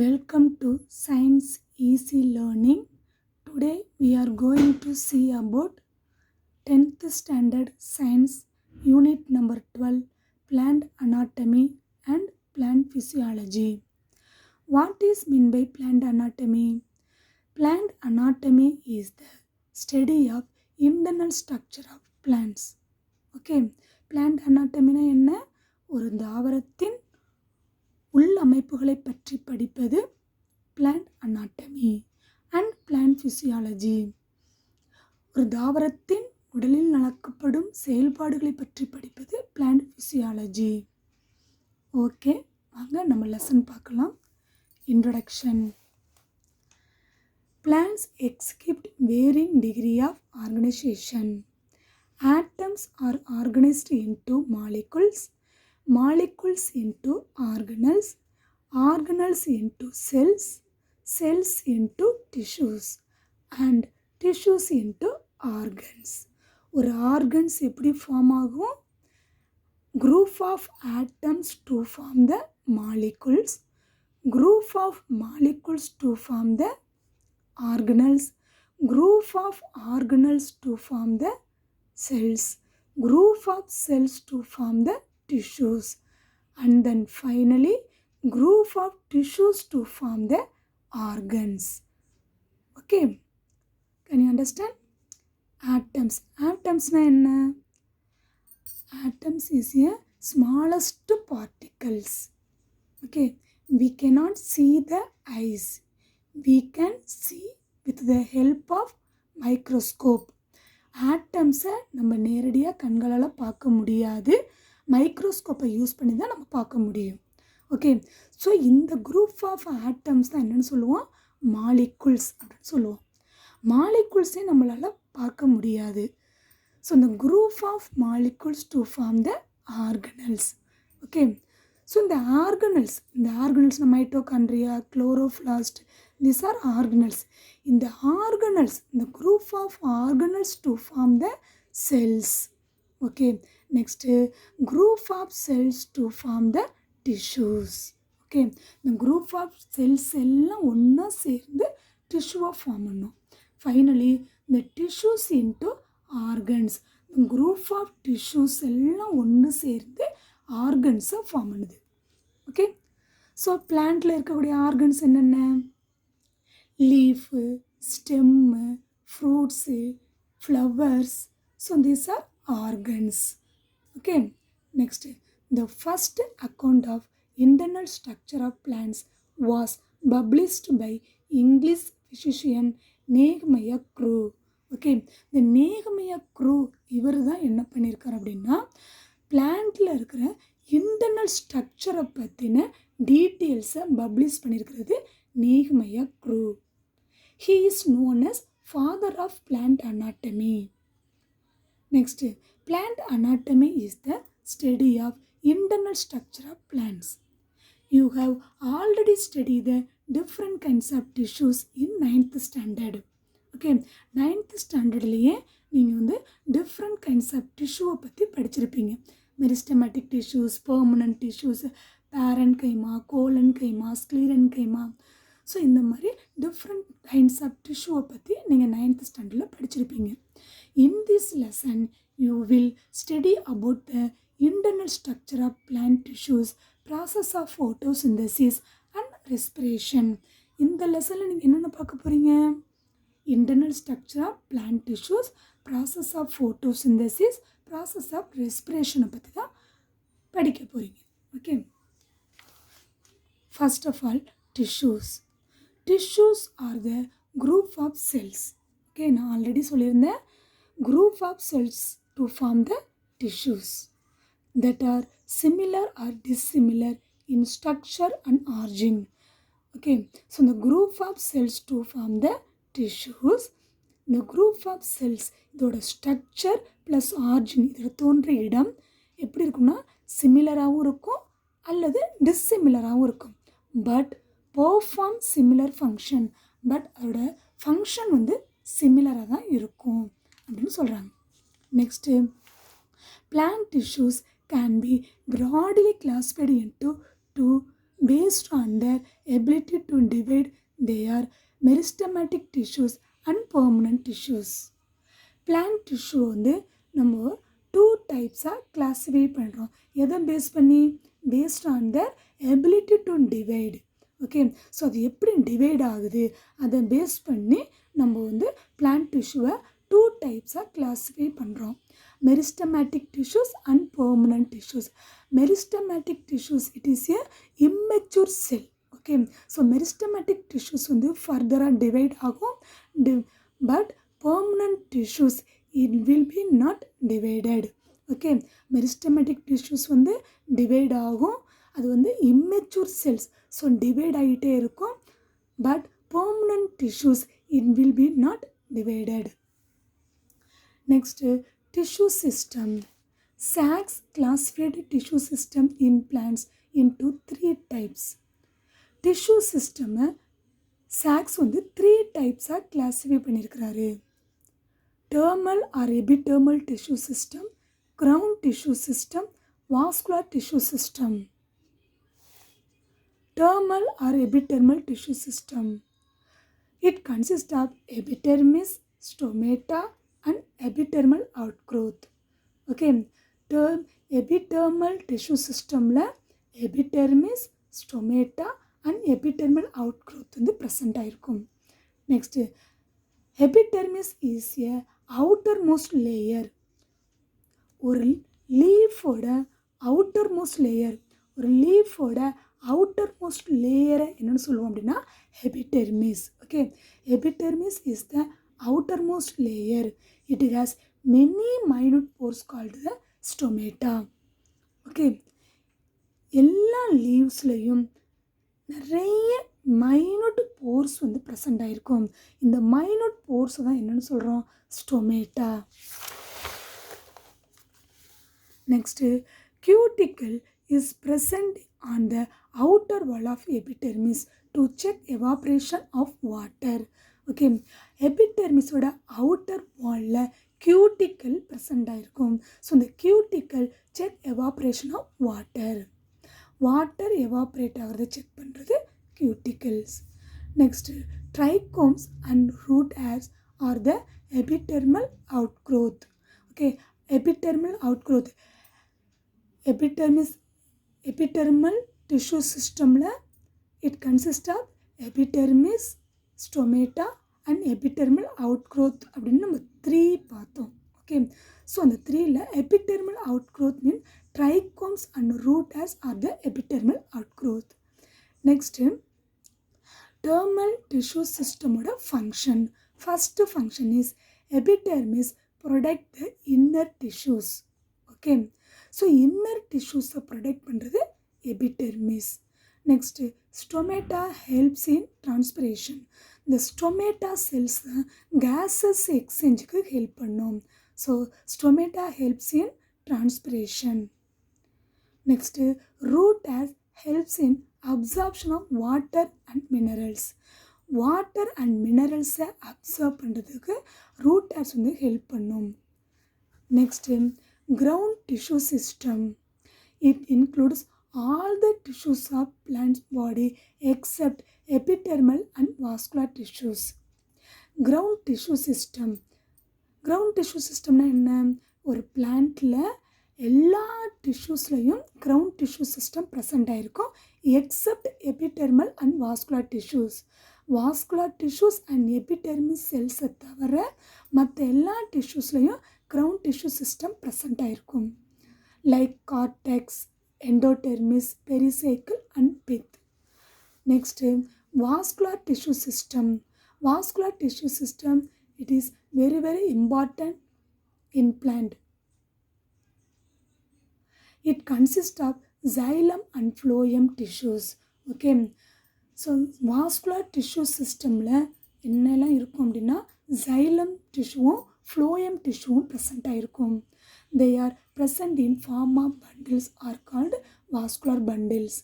Welcome to Science Easy Learning. Today we are going to see about 10th Standard Science Unit number 12 Plant Anatomy and Plant Physiology. What is meant by plant anatomy? Plant anatomy is the study of internal structure of plants. Okay, plant anatomy na enna? ஒரு தாவரத்தின் உள்ளமைப்புகளை பற்றி படிப்பது plant anatomy and plant physiology. ஒரு தாவரத்தின் உடலில் நடக்கப்படும் செயல்பாடுகளை பற்றி படிப்பது பிளான்ட் ஃபிசியாலஜி. ஓகே, வாங்க நம்ம லெசன் பார்க்கலாம். Introduction. Plants exhibit varying degree of organization. Atoms are organized into molecules, molecules into organelles, organelles into cells, cells into tissues and tissues into organs. ஒரு organs எப்படி ஃபார்ம் ஆகும்? Group of atoms to form the molecules, group of molecules to form the organelles, group of organelles to form the cells, group of cells to form the tissues, and then finally group of tissues to form the organs. Okay, can you understand? Atoms. Atoms na enna? Atoms is a smallest particles. Okay, we cannot see the eyes. We can see with the help of microscope. ஆட்டம்ஸை நம்ம நேரடியாக கண்களால் பார்க்க முடியாது, மைக்ரோஸ்கோப்பை use பண்ணி தான் நம்ம பார்க்க முடியும். ஓகே, ஸோ இந்த குரூப் ஆஃப் ஆட்டம்ஸ் தான் என்னென்னு சொல்லுவோம்? மாலிகுல்ஸ் அப்படின்னு சொல்லுவோம். மாலிகுல்ஸே நம்மளால் பார்க்க முடியாது. ஸோ இந்த group of molecules to form the organelles. Okay, so இந்த organelles mitochondria, chloroplast, these are organelles. இந்த organelles, the group of organelles to form the cells. Okay, next group of cells to form the tissues. Okay, the group of cells எல்லாம் ஒன்றா சேர்ந்து டிஷ்யூவை form பண்ணும். Finally the tissues into organs. the group of tissues எல்லாம் ஒன்று சேர்ந்து ஆர்கன்ஸை form பண்ணுது. Okay, so பிளான்ட்டில் இருக்கக்கூடிய ஆர்கன்ஸ் என்னென்ன? Leaf, stem, fruits, flowers. So these are organs. Okay, next the first account of internal structure of plants was published by English physician நேகமையா Grew. Okay, இந்த நேகமையா க்ரூ இவர் தான் என்ன பண்ணியிருக்கார் அப்படின்னா, பிளான்ட்டில் இருக்கிற இன்டர்னல் ஸ்ட்ரக்சரை பற்றின டீட்டெயில்ஸை பப்ளிஷ் பண்ணியிருக்கிறது நேகமையா crew. He is known as father of plant anatomy. Next, plant anatomy is the study of internal structure of plants. You have already studied the different kinds of tissues in 9th standard. Okay, 9th standardலயே நீங்கள் வந்து different kinds of tissue பற்றி படிச்சிருப்பீங்க. Meristematic tissues, permanent tissues, parenchyma, collenchyma, sclerenchyma. So இந்த மாதிரி different kinds of டிஷ்யூவை பற்றி நீங்கள் 9th ஸ்டாண்டர்டில் படிச்சிருப்பீங்க. In this lesson you will study about the internal structure of plant tissues, process of photosynthesis and respiration. இந்த லெசனில் நீங்கள் என்னென்ன பார்க்க போகிறீங்க? Internal structure of plant tissues, process of photosynthesis, process of ரெஸ்பிரேஷனை பற்றி தான் படிக்க போகிறீங்க. Okay, first of all tissues. Tissues are the group of cells. Okay, நான் ஆல்ரெடி சொல்லியிருந்தேன், group of cells to form the tissues that are similar or dissimilar in structure and origin. Okay, so the group of cells to form the tissues, the group of cells இதோட structure plus origin, இதோட தோன்றிய இடம் எப்படி இருக்கும்னா சிமிலராகவும் இருக்கும் அல்லது டிஸ்சிமிலராகவும் இருக்கும். But perform similar function, but அதோட ஃபங்க்ஷன் வந்து சிமிலராக தான் இருக்கும் அப்படின்னு சொல்கிறாங்க. Next plant tissues can be broadly classified into two based on their ability to divide, they are meristematic tissues and permanent tissues. Plant tissue வந்து நம்ம 2 டைப்ஸாக கிளாஸிஃபை பண்ணுறோம். எதை பேஸ் பண்ணி? Based on the ability to divide. Okay, so அது எப்படி divide ஆகுது அதை base பண்ணி நம்ம வந்து பிளான்ட் டிஷ்யூவை 2 டைப்ஸாக கிளாஸிஃபை பண்ணுறோம். Meristematic tissues and permanent tissues. Meristematic tissues it is a immature sell. Okay, so meristematic tissues வந்து ஃபர்தராக டிவைட் ஆகும். But permanent tissues it will be not divided. Okay, meristematic tissues வந்து divide ஆகும். அது வந்து immature cells, so divide ஆகிட்டே இருக்கும். But permanent tissues it will be not divided. Next, tissue system. Sachs classified tissue system in plants into 3 types. Tissue system Sachs வந்து 3 டைப்ஸாக classify பண்ணியிருக்கிறாரு. Dermal or epidermal tissue system, ground tissue system, vascular tissue system. Dermal or epidermal tissue system. It consists of epidermis, stomata and epidermal outgrowth. Okay, epidermal tissue system la epidermis, stomata and epidermal outgrowth வந்து present ஆயிருக்கும். Next, epidermis is a outermost layer. ஒரு லீஃபோட outermost layer, ஒரு லீஃபோட outermost layer என்னன்னு சொல்லுவோம் அப்படின்னா epidermis. Okay, epidermis is the outermost layer. It has many minute pores called the stomata. Okay, எல்லா லீவ்ஸ்லையும் நிறைய minute force வந்து ப்ரெசண்ட் ஆகிருக்கும். இந்த மைனூட் போர்ஸ் தான் என்னென்னு சொல்கிறோம்? Stomata. Next, cuticle is present on the outer wall of epidermis to check evaporation of water. ஓகே, எபிடெர்மிஸோட அவுட்டர் வாலில் cuticle ப்ரெசண்ட் ஆகிருக்கும். ஸோ இந்த cuticle check evaporation of water. Water evaporate ஆகிறத செக் பண்ணுறது cuticles. Next, trichomes and root hairs are the epidermal outgrowth. Okay, epidermal outgrowth. Epidermal tissue system la it consists of epidermis, stomata and epidermal outgrowth அப்படின்னு நம்ம 3 பார்த்தோம். Okay, so அந்த 3ல epidermal outgrowth mean trichomes and root hairs are the epidermal outgrowth. Next, dermal tissue system oda function. First function is epidermis protect the inner tissues. Okay, so inner tissues protect பண்றது epidermis. Next, stomata helps in transpiration. The stomata cells gases exchange க்கு help பண்ணும். So stomata helps in transpiration. Next, root hairs helps in absorption of water and minerals. Water and minerals absorb பண்ணுறதுக்கு root hairs வந்து help பண்ணும். Next, ground tissue system. It includes all the tissues of plant's body except epidermal and vascular tissues. Ground tissue system. Ground tissue systemனா என்ன? ஒரு பிளான்ட்டில் எல்லா டிஷ்யூஸ்லையும் ground tissue system present ஆகிருக்கும் except epidermal and vascular tissues. Vascular tissues and epidermis செல்ஸை தவிர மற்ற எல்லா டிஷ்யூஸ்லையும் கிரவுண்ட் டிஷ்யூ சிஸ்டம் ப்ரெசண்ட் ஆகிருக்கும். Like cortex, endodermis, pericycle and pith. Next, vascular tissue system. Vascular tissue system, it is very very important in plant. It consists of xylem and phloem tissues. Okay, so vascular tissue systemல என்னெல்லாம் இருக்கும் அப்படின்னா xylem tissueவும் phloem tissueவும் present ஆயிருக்கும். They are present in form of bundles are called vascular bundles.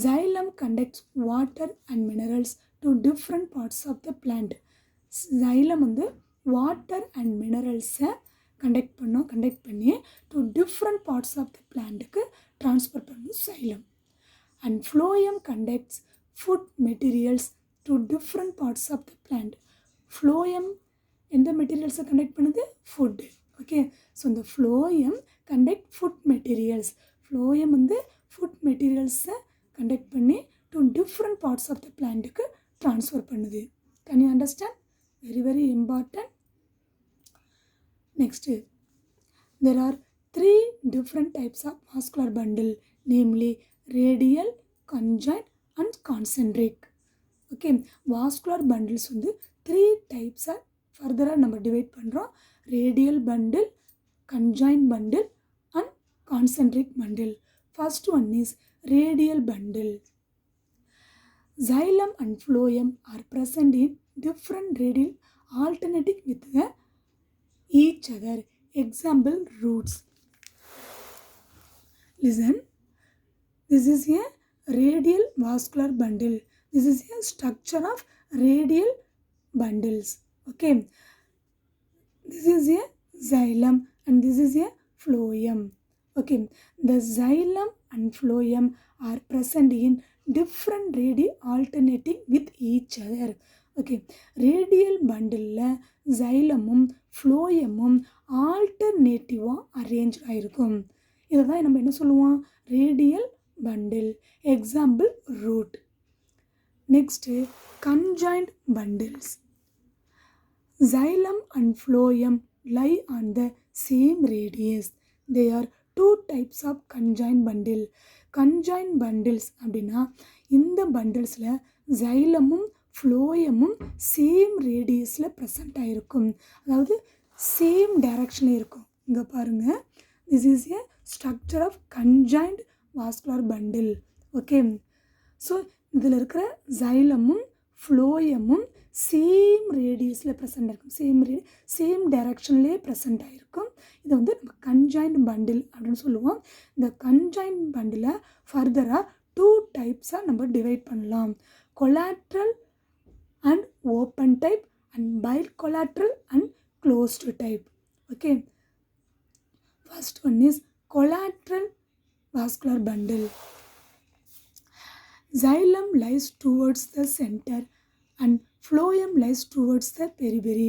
Xylem conducts water and minerals to different parts of the plant. Xylem வந்து water and minerals-ஐ conduct பண்ணி to different parts of the plant-க்கு transfer பண்ணும் xylem. And phloem conducts food materials to different parts of the plant. Phloem எந்த மெட்டீரியல்ஸை conduct பண்ணுது? Food. Okay, so இந்த phloem conduct food materials. Phloem வந்து food மெட்டீரியல்ஸை conduct பண்ணி to different parts of the பிளான்ட்டுக்கு transfer பண்ணுது. Can you understand? Very very important. Next, there are 3 different types of vascular bundle, namely radial, conjoint and concentric. Okay, vascular bundles வந்து 3 types ஃபர்தராக நம்ம divide பண்ணுறோம். Radial bundle, conjoint bundle and concentric bundle. First one is radial bundle. Xylem and phloem are present in different radial alternating with each other. Example, roots. Listen, this is a radial vascular bundle. This is a structure of radial bundles. Okay, this is a xylem and this is a phloem. Okay, the xylem and phloem are present in different radii alternating with each other. Okay, radial bundle xylem phloem ஆல்டர்னேட்டிவாக arrange ஆகிருக்கும். இதை தான் நம்ம என்ன சொல்லுவோம்? Radial bundle. Example, root. Next, conjoint bundles. Xylem and phloem lie on the same radius. They are 2 types of conjoint bundle. Conjoint bundles அப்படின்னா இந்த பண்டில்ஸில் xylem-உம் phloem-உம் சேம் ரேடியஸில் ப்ரெசண்ட் ஆகிருக்கும். அதாவது சேம் டைரக்ஷனில் இருக்கும். இங்கே பாருங்கள், this is a structure of conjoint vascular bundle. Okay, so இதில் இருக்கிற xylem-உம் phloem-உம் சேம் ரேடியஸில் ப்ரெசண்ட் இருக்கும். சேம் டைரக்ஷன்லேயே ப்ரெசண்ட் ஆகிருக்கும். இதை வந்து நம்ம கன்ஜாயிண்ட் பண்டில் அப்படின்னு சொல்லுவோம். இந்த கன்ஜாயிண்ட் பண்டிலை ஃபர்தராக 2 டைப்ஸாக நம்ம டிவைட் பண்ணலாம். Collateral and open type and bicollateral and closed type. Okay, first one is collateral vascular bundle. Xylem lies towards the center and phloem lies towards the periphery.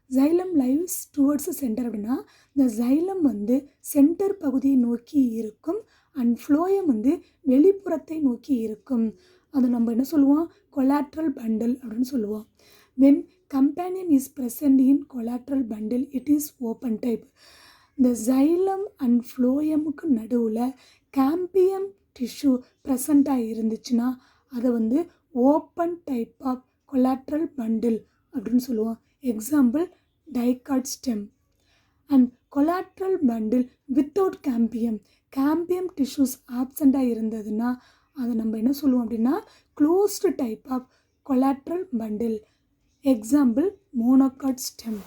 Xylem lies towards the center அப்படின்னா இந்த xylem வந்து centre பகுதியை நோக்கி இருக்கும் and phloem வந்து வெளிப்புறத்தை நோக்கி இருக்கும். அது நம்ம என்ன சொல்லுவோம்? கொலாட்ரல் பண்டில் அப்படின்னு சொல்லுவோம். when companion is present in collateral bundle it is open type. இந்த xylem and phloemக்கு நடுவில் cambium டிஷ்யூ ப்ரெசண்ட்டாக இருந்துச்சுன்னா அதை வந்து open type of collateral bundle அப்படின்னு சொல்லுவோம். Example, dicot stem. And collateral bundle without cambium tissues ஆப்சண்ட்டாக இருந்ததுன்னா அதை நம்ம என்ன சொல்லுவோம் அப்படின்னா closed type of collateral bundle. Example, monocot stem.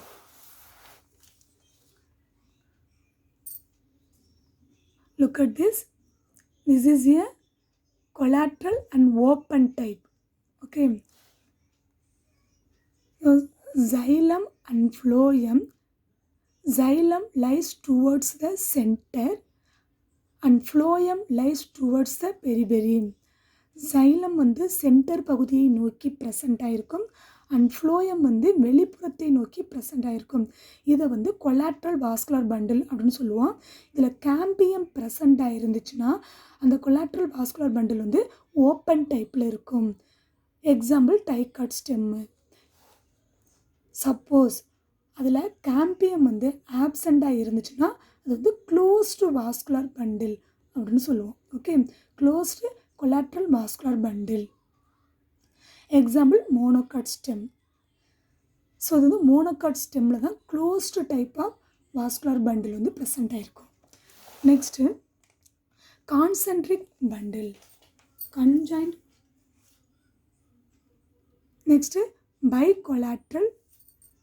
Look at this. This is a collateral and open type. Okay. So, xylem and phloem. Xylem lies towards the center and phloem lies towards the periphery. Xylem வந்து centre பகுதியை நோக்கி present ஆகிருக்கும் and phloem வந்து வெளிப்புறத்தை நோக்கி present ஆகிருக்கும். இதை வந்து collateral vascular bundle அப்படின்னு சொல்லுவோம். இதில் கேம்பியம் ப்ரெசண்ட் ஆகிருந்துச்சுன்னா அந்த கொலாட்ரல் வாஸ்குலர் பண்டில் வந்து ஓப்பன் டைப்பில் இருக்கும். Example, dicot stem. சப்போஸ் அதில் கேம்பியம் வந்து ஆப்சண்ட்டாக இருந்துச்சுன்னா அது வந்து க்ளோஸ்டு வாஸ்குலர் பண்டில் அப்படின்னு சொல்லுவோம். Okay, closed collateral vascular bundle. Example, monocot stem. So அது வந்து மோனோகாட் ஸ்டெம்மில் தான் closed type of vascular bundle வந்து ப்ரெசண்ட் ஆகிருக்கும். Next, concentric bundle, conjoint. Next, bicollateral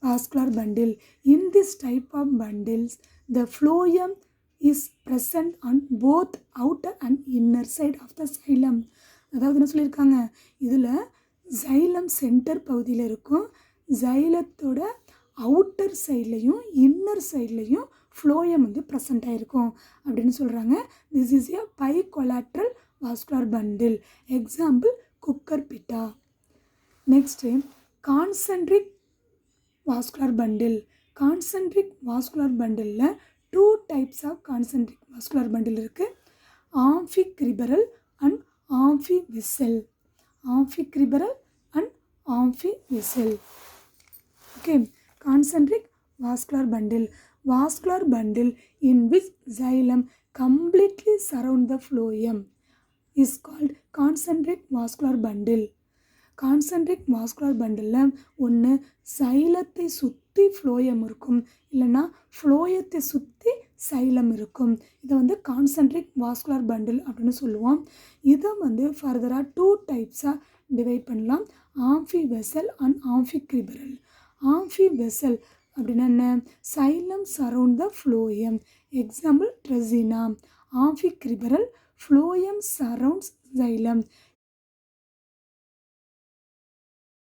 vascular bundle. In this type of bundles, the phloem is present on both outer and inner side of the xylem. அதாவது என்ன சொல்லியிருக்காங்க, இதில் xylem centre பகுதியில் இருக்கும், xylத்தோட outer சைட்லையும் இன்னர் சைட்லையும் phloem வந்து ப்ரெசண்ட் ஆகிருக்கும் அப்படின்னு சொல்கிறாங்க. This is a bicollateral vascular bundle. Example, cucurbita. Next, concentric vascular bundle. Concentric vascular bundle ல two types of concentric vascular bundle இருக்கு. Amphicriberal and amphivessel. Amphicriberal and amphivessel. Okay, concentric vascular bundle. Vascular bundle in which xylem completely surround the phloem is called concentric vascular bundle. Concentric vascular பண்டிலில் ஒன்று சைலத்தை சுற்றி phloem இருக்கும், இல்லைன்னா ஃப்ளோயத்தை சுற்றி xylem இருக்கும். இதை வந்து கான்சென்ட்ரிக் வாஸ்குலர் பண்டில் அப்படின்னு சொல்லுவோம். இதை ஃபர்தராக டூ டைப்ஸாக டிவைட் பண்ணலாம், ஆம்ஃபிவெசல் அண்ட் ஆம்ஃபிக்ரிபரல். ஆம்ஃபிவெசல் அப்படின்னா என்ன? Xylem surround the phloem. Example dracaena. Amphicribral phloem surrounds xylem.